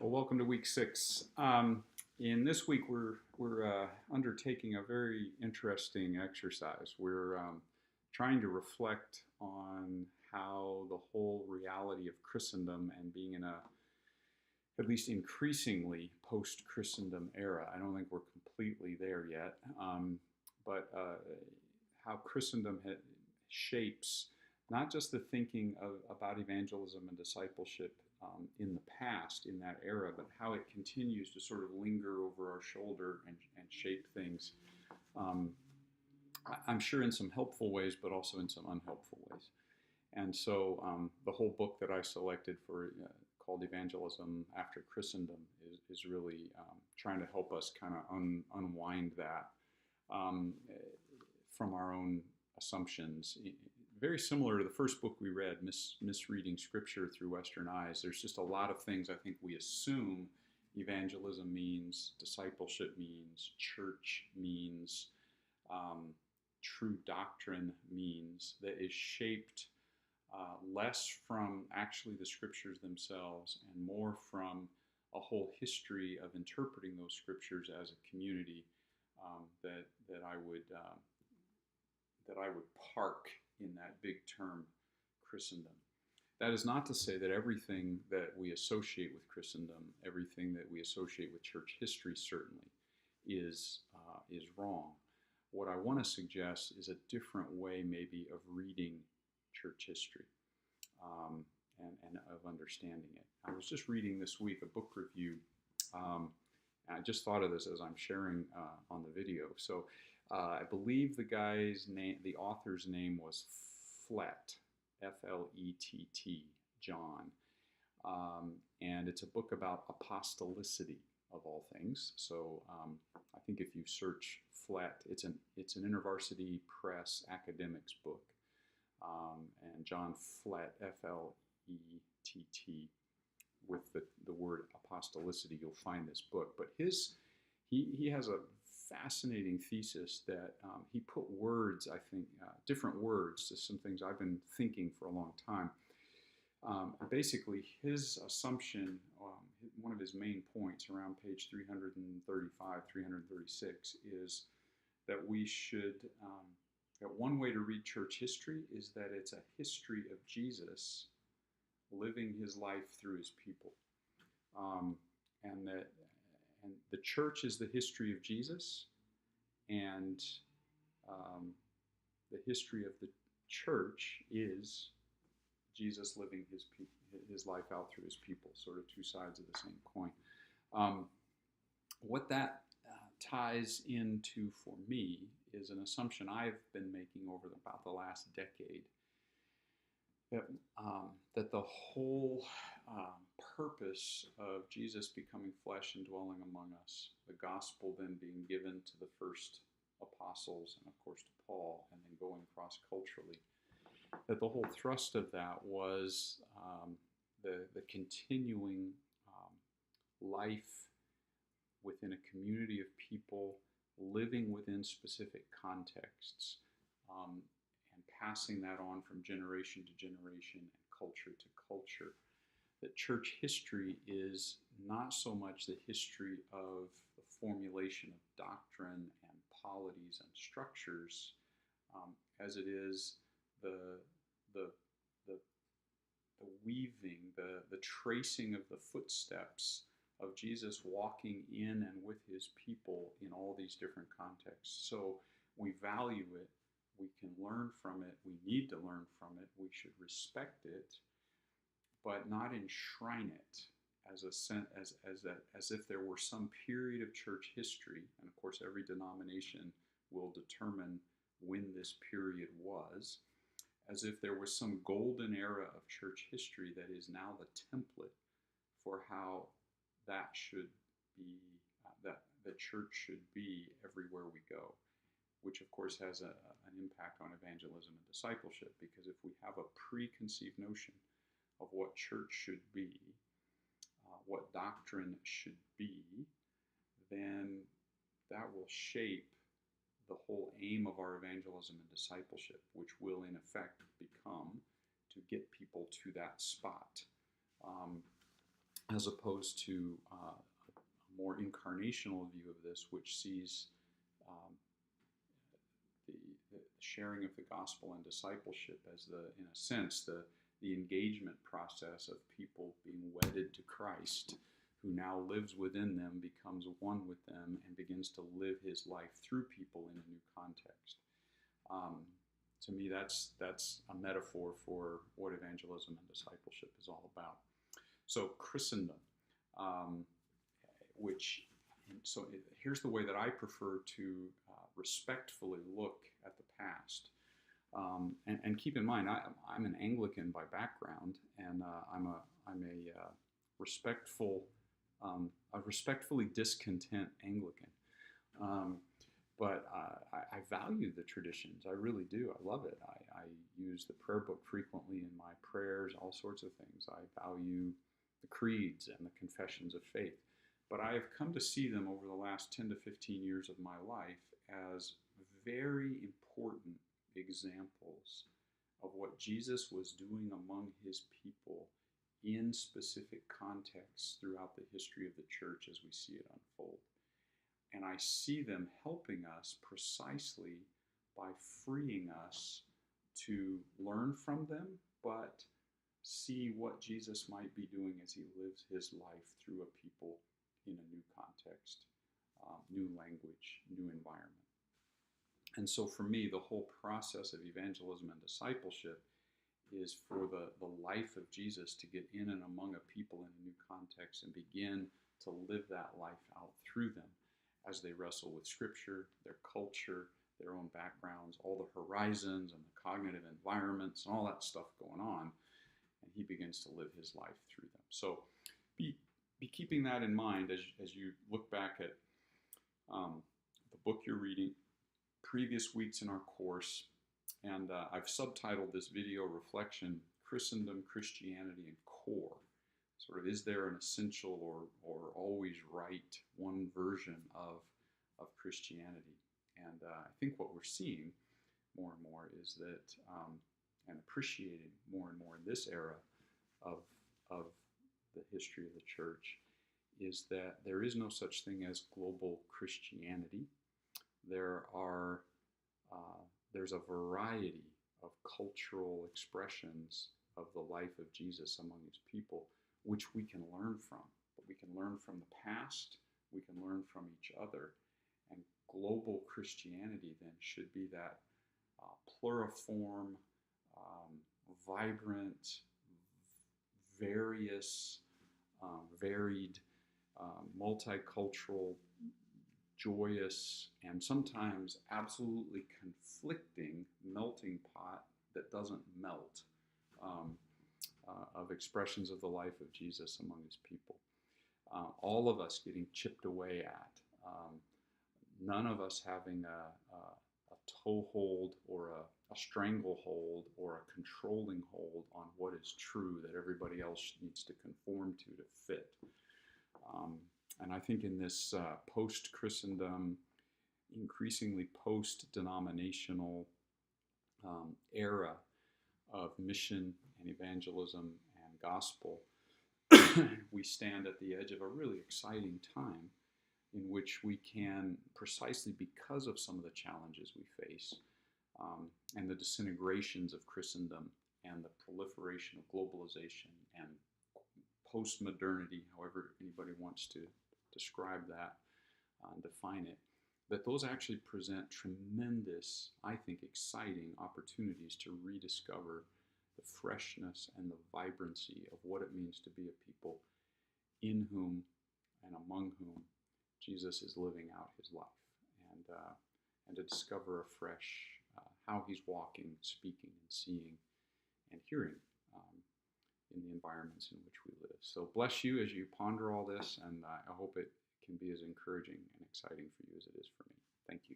Well, welcome to week 6. In this week, we're undertaking a very interesting exercise. We're trying to reflect on how the whole reality of Christendom and being in a at least increasingly post-Christendom era. I don't think we're completely there yet, but how Christendom shapes not just the thinking about evangelism and discipleship in the past, in that era, but how it continues to sort of linger over our shoulder and shape things. I'm sure in some helpful ways, but also in some unhelpful ways. And so the whole book that I selected for called Evangelism After Christendom is really trying to help us kind of unwind that from our own assumptions. Very similar to the first book we read, Misreading Scripture Through Western Eyes. There's just a lot of things I think we assume evangelism means, discipleship means, church means, true doctrine means, that is shaped less from actually the scriptures themselves and more from a whole history of interpreting those scriptures as a community that I would park in that big term Christendom. That is not to say that everything that we associate with Christendom, everything that we associate with church history certainly is wrong. What I want to suggest is a different way maybe of reading church history and of understanding it. I was just reading this week a book review, and I just thought of this as I'm sharing on the video. So I believe the author's name was Flett, F-L-E-T-T, John. And it's a book about apostolicity, of all things. So I think if you search Flett, it's an InterVarsity Press academics book. And John Flett, F-L-E-T-T, with the word apostolicity, you'll find this book. But he has a fascinating thesis that he put words, I think, different words to some things I've been thinking for a long time. Basically, his assumption, one of his main points around page 335, 336, is that we should, that one way to read church history is that it's a history of Jesus living his life through his people. And the church is the history of Jesus, and the history of the church is Jesus living his life out through his people, sort of two sides of the same coin. What that ties into for me is an assumption I've been making over about the last decade, that the whole purpose of Jesus becoming flesh and dwelling among us, the gospel then being given to the first apostles and of course to Paul, and then going cross-culturally, that the whole thrust of that was the continuing life within a community of people living within specific contexts, and passing that on from generation to generation and culture to culture. That church history is not so much the history of the formulation of doctrine and polities and structures as it is the weaving, the tracing of the footsteps of Jesus walking in and with his people in all these different contexts. So we value it, we can learn from it, we need to learn from it, we should respect it, but not enshrine it as if there were some period of church history, and of course every denomination will determine when this period was, as if there was some golden era of church history that is now the template for how that should be, that the church should be everywhere we go, which of course has an impact on evangelism and discipleship, because if we have a preconceived notion of what church should be, what doctrine should be, then that will shape the whole aim of our evangelism and discipleship, which will in effect become to get people to that spot. as opposed to a more incarnational view of this, which sees um, the sharing of the gospel and discipleship as in a sense, the engagement process of people being wedded to Christ, who now lives within them, becomes one with them, and begins to live his life through people in a new context. To me, that's a metaphor for what evangelism and discipleship is all about. So Christendom, here's the way that I prefer to respectfully look at the past. And keep in mind, I'm an Anglican by background, and I'm a respectfully discontent Anglican. But I value the traditions. I really do. I love it. I use the prayer book frequently in my prayers, all sorts of things. I value the creeds and the confessions of faith. But I have come to see them over the last 10 to 15 years of my life as very important examples of what Jesus was doing among his people in specific contexts throughout the history of the church as we see it unfold. And I see them helping us precisely by freeing us to learn from them, but see what Jesus might be doing as he lives his life through a people in a new context, new language, new environment. And so for me, the whole process of evangelism and discipleship is for the life of Jesus to get in and among a people in a new context and begin to live that life out through them as they wrestle with Scripture, their culture, their own backgrounds, all the horizons and the cognitive environments and all that stuff going on. And he begins to live his life through them. So be keeping that in mind as you look back at the book you're reading, previous weeks in our course, and I've subtitled this video reflection, Christendom, Christianity, and Core. Sort of, is there an essential or always right one version of Christianity? And I think what we're seeing more and more is that, and appreciating more and more in this era of the history of the church, is that there is no such thing as global Christianity. There's a variety of cultural expressions of the life of Jesus among his people, which we can learn from. But we can learn from the past, we can learn from each other. And global Christianity then should be that pluriform, vibrant, varied, multicultural, joyous, and sometimes absolutely conflicting melting pot that doesn't melt of expressions of the life of Jesus among his people. All of us getting chipped away at. None of us having a toehold or a stranglehold or a controlling hold on what is true that everybody else needs to conform to fit. And I think in this post-Christendom, increasingly post-denominational era of mission and evangelism and gospel, we stand at the edge of a really exciting time in which we can, precisely because of some of the challenges we face and the disintegrations of Christendom and the proliferation of globalization and post-modernity, however anybody wants to describe that and define it, that those actually present tremendous, I think, exciting opportunities to rediscover the freshness and the vibrancy of what it means to be a people in whom and among whom Jesus is living out his life, and to discover afresh how he's walking, speaking, and seeing and hearing in the environments in which we live. So bless you as you ponder all this, and I hope it can be as encouraging and exciting for you as it is for me. Thank you.